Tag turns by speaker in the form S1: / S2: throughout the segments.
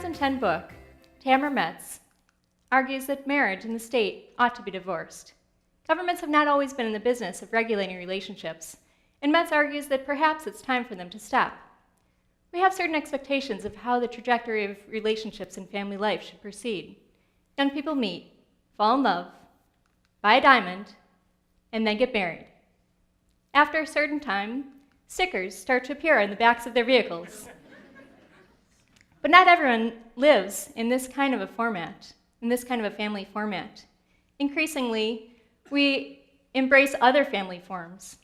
S1: 2010 book, Tamara Metz argues that marriage and the state ought to be divorced. Governments have not always been in the business of regulating relationships, and Metz argues that perhaps it's time for them to stop. We have certain expectations of how the trajectory of relationships and family life should proceed. Young people meet, fall in love, buy a diamond, and then get married. After a certain time, stickers start to appear on the backs of their vehicles. But not everyone lives in this kind of a format, in this kind of a family format. Increasingly, we embrace other family forms,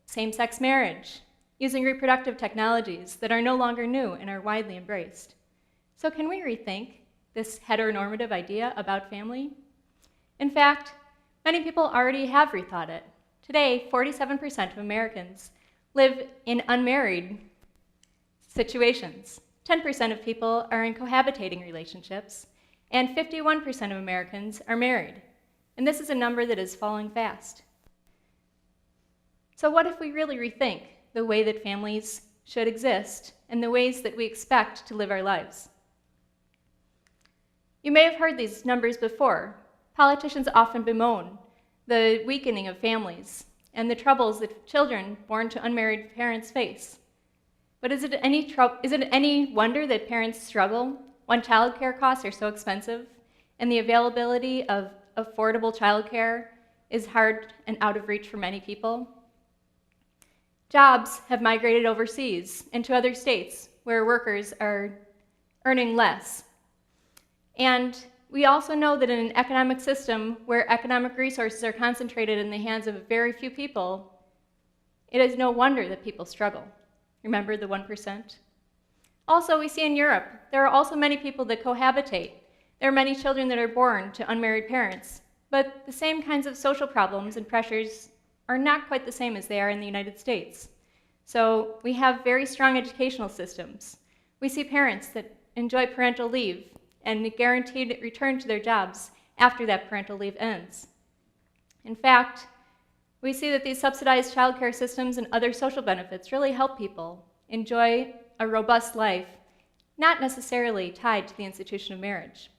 S1: same-sex marriage, using reproductive technologies that are no longer new and are widely embraced. So can we rethink this heteronormative idea about family? In fact, many people already have rethought it. Today, 47% of Americans live in unmarried situations. 10% of people are in cohabitating relationships, and 51% of Americans are married. And this is a number that is falling fast. So what if we really rethink the way that families should exist and the ways that we expect to live our lives? You may have heard these numbers before. Politicians often bemoan the weakening of families and the troubles that children born to unmarried parents face. But is it any wonder that parents struggle when childcare costs are so expensive and the availability of affordable childcare is hard and out of reach for many people? Jobs have migrated overseas and to other states where workers are earning less. And we also know that in an economic system where economic resources are concentrated in the hands of very few people, it is no wonder that people struggle. Remember the 1%? Also, we see in Europe, there are also many people that cohabitate. There are many children that are born to unmarried parents, but the same kinds of social problems and pressures are not quite the same as they are in the United States. So we have very strong educational systems. We see parents that enjoy parental leave and a guaranteed return to their jobs after that parental leave ends. In fact, we see that these subsidized childcare systems and other social benefits really help people enjoy a robust life, not necessarily tied to the institution of marriage.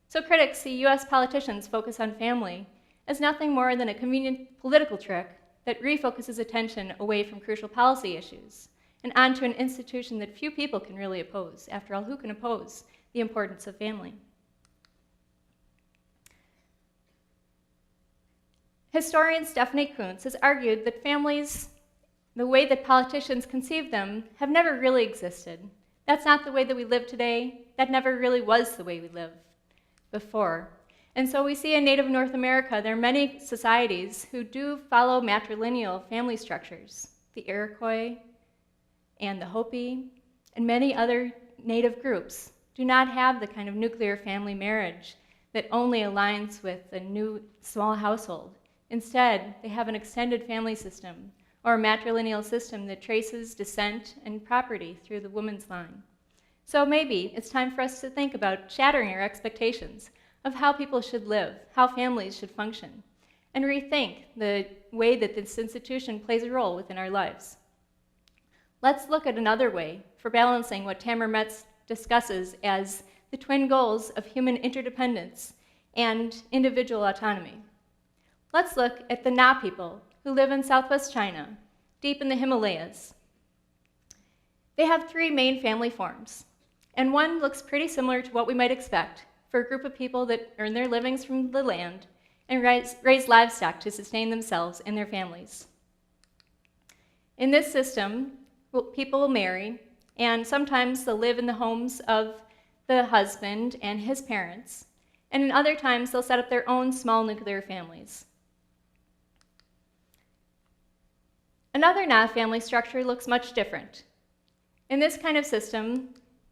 S1: So critics see US politicians focus on family as nothing more than a convenient political trick that refocuses attention away from crucial policy issues and onto an institution that few people can really oppose. After all, who can oppose the importance of family? Historian Stephanie Kuntz has argued that families, the way that politicians conceive them, have never really existed. That's not the way that we live today. That never really was the way we lived before. And so we see in Native North America, there are many societies who do follow matrilineal family structures. The Iroquois and the Hopi and many other Native groups do not have the kind of nuclear family marriage that only aligns with a new small household. Instead, they have an extended family system or a matrilineal system that traces descent and property through the woman's line. So maybe it's time for us to think about shattering our expectations of how people should live, how families should function, and rethink the way that this institution plays a role within our lives. Let's look at another way for balancing what Tamara Metz discusses as the twin goals of human interdependence and individual autonomy. Let's look at the Na people who live in southwest China, deep in the Himalayas. They have three main family forms, and one looks pretty similar to what we might expect for a group of people that earn their livings from the land and raise livestock to sustain themselves and their families. In this system, people will marry, and sometimes they'll live in the homes of the husband and his parents, and in other times they'll set up their own small nuclear families. Another Na family structure looks much different. In this kind of system,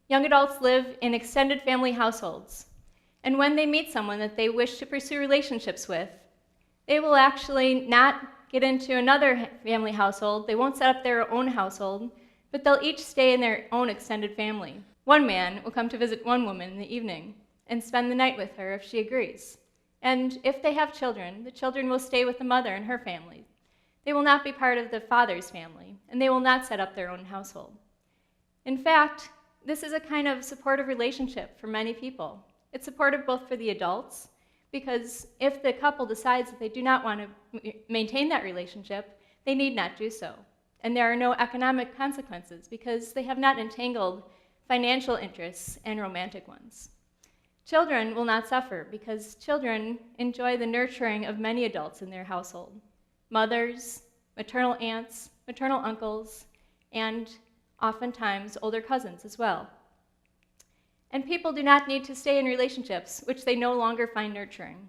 S1: young adults live in extended family households, and when they meet someone that they wish to pursue relationships with, they will actually not get into another family household, they won't set up their own household, but they'll each stay in their own extended family. One man will come to visit one woman in the evening and spend the night with her if she agrees. And if they have children, the children will stay with the mother and her family. They will not be part of the father's family, and they will not set up their own household. In fact, this is a kind of supportive relationship for many people. It's supportive both for the adults, because if the couple decides that they do not want to maintain that relationship, they need not do so. And there are no economic consequences because they have not entangled financial interests and romantic ones. Children will not suffer because children enjoy the nurturing of many adults in their household: mothers, maternal aunts, maternal uncles, and oftentimes older cousins as well. And people do not need to stay in relationships which they no longer find nurturing.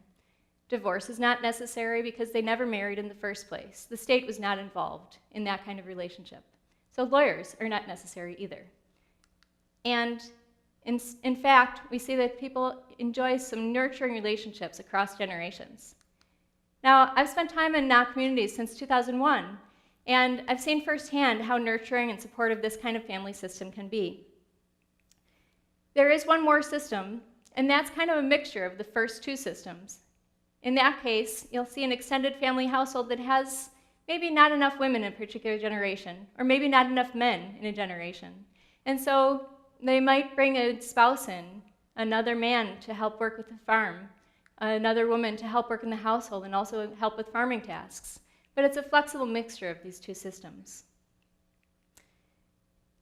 S1: Divorce is not necessary because they never married in the first place. The state was not involved in that kind of relationship. So lawyers are not necessary either. And in fact, we see that people enjoy some nurturing relationships across generations. Now, I've spent time in Na communities since 2001, and I've seen firsthand how nurturing and supportive this kind of family system can be. There is one more system, and that's kind of a mixture of the first two systems. In that case, you'll see an extended family household that has maybe not enough women in a particular generation, or maybe not enough men in a generation. And so they might bring a spouse in, another man to help work with the farm, another woman to help work in the household and also help with farming tasks. But it's a flexible mixture of these two systems.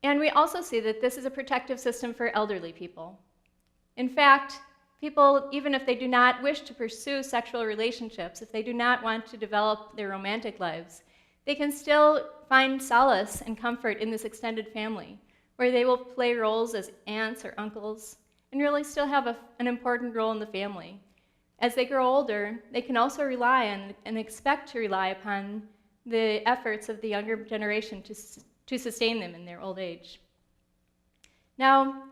S1: And we also see that this is a protective system for elderly people. In fact, people, even if they do not wish to pursue sexual relationships, if they do not want to develop their romantic lives, they can still find solace and comfort in this extended family, where they will play roles as aunts or uncles and really still have an important role in the family. As they grow older, they can also rely on and expect to rely upon the efforts of the younger generation to sustain them in their old age. Now,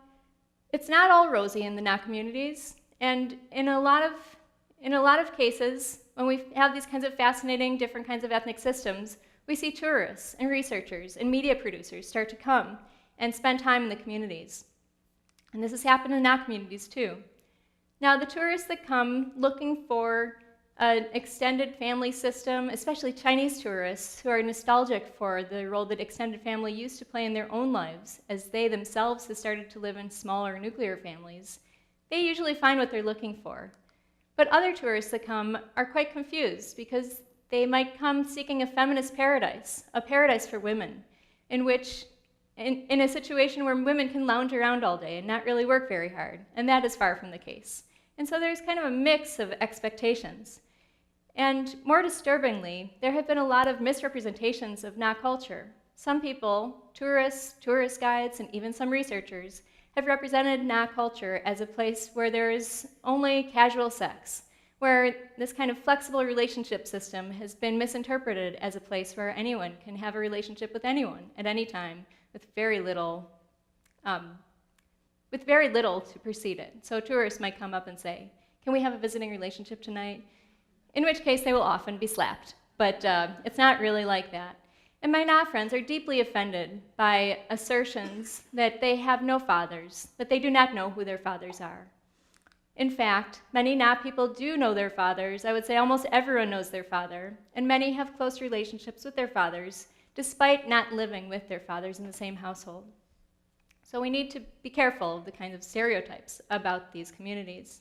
S1: it's not all rosy in the Na communities, and in a lot of cases, when we have these kinds of fascinating different kinds of ethnic systems, we see tourists and researchers and media producers start to come and spend time in the communities. And this has happened in Na communities too. Now, the tourists that come looking for an extended family system, especially Chinese tourists who are nostalgic for the role that extended family used to play in their own lives, as they themselves have started to live in smaller nuclear families, they usually find what they're looking for. But other tourists that come are quite confused because they might come seeking a feminist paradise, a paradise for women, in which in a situation where women can lounge around all day and not really work very hard, and that is far from the case. And so there's kind of a mix of expectations. And more disturbingly, there have been a lot of misrepresentations of Na culture. Some people, tourists, tourist guides, and even some researchers, have represented Na culture as a place where there is only casual sex, where this kind of flexible relationship system has been misinterpreted as a place where anyone can have a relationship with anyone at any time with very little to precede it. So tourists might come up and say, "Can we have a visiting relationship tonight?" In which case they will often be slapped, but it's not really like that. And my Na friends are deeply offended by assertions that they have no fathers, that they do not know who their fathers are. In fact, many Na people do know their fathers. I would say almost everyone knows their father, and many have close relationships with their fathers, despite not living with their fathers in the same household. So we need to be careful of the kinds of stereotypes about these communities.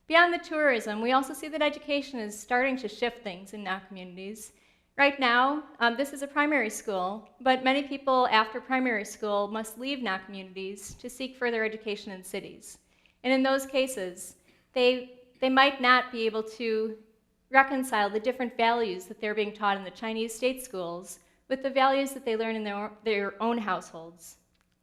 S1: Beyond the tourism, we also see that education is starting to shift things in Na communities. Right now, this is a primary school, but many people after primary school must leave Na communities to seek further education in cities. And in those cases, they might not be able to reconcile the different values that they're being taught in the Chinese state schools with the values that they learn in their own households,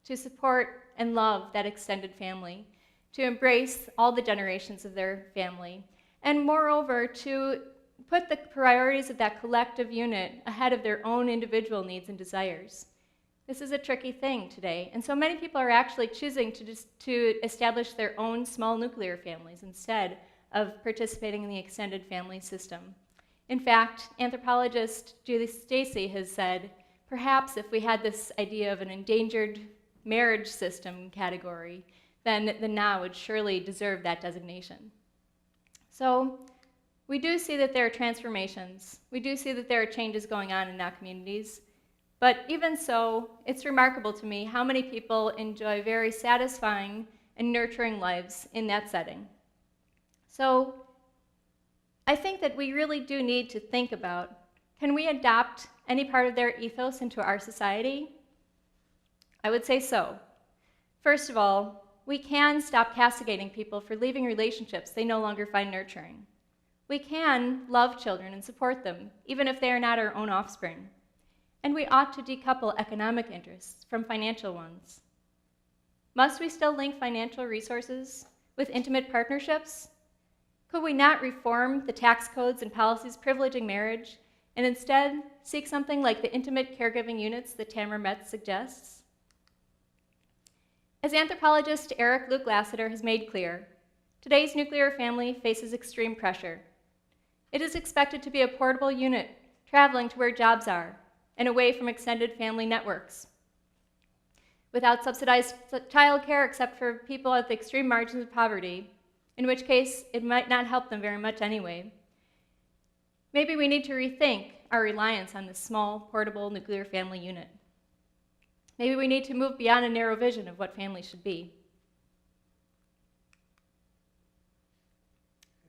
S1: to support and love that extended family, to embrace all the generations of their family, and moreover, to put the priorities of that collective unit ahead of their own individual needs and desires. This is a tricky thing today, and so many people are actually choosing to establish their own small nuclear families instead of participating in the extended family system. In fact, anthropologist Julie Stacy has said, perhaps if we had this idea of an endangered marriage system category, then the Na would surely deserve that designation. So we do see that there are transformations. We do see that there are changes going on in Na communities, But even so, it's remarkable to me how many people enjoy very satisfying and nurturing lives in that setting. So I think that we really do need to think about, can we adopt any part of their ethos into our society? I would say so. First of all, we can stop castigating people for leaving relationships they no longer find nurturing. We can love children and support them, even if they are not our own offspring. And we ought to decouple economic interests from financial ones. Must we still link financial resources with intimate partnerships? Could we not reform the tax codes and policies privileging marriage and instead seek something like the intimate caregiving units that Tamara Metz suggests? As anthropologist Eric Luke Lassiter has made clear, today's nuclear family faces extreme pressure. It is expected to be a portable unit traveling to where jobs are and away from extended family networks. Without subsidized childcare except for people at the extreme margins of poverty, in which case it might not help them very much anyway. Maybe we need to rethink our reliance on this small, portable nuclear family unit. Maybe we need to move beyond a narrow vision of what family should be.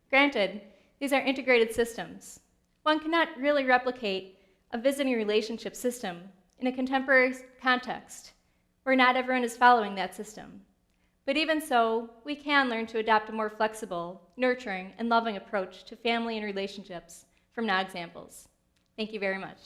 S1: Granted, these are integrated systems. One cannot really replicate a visiting relationship system in a contemporary context where not everyone is following that system. But even so, we can learn to adopt a more flexible, nurturing, and loving approach to family and relationships from now examples. Thank you very much.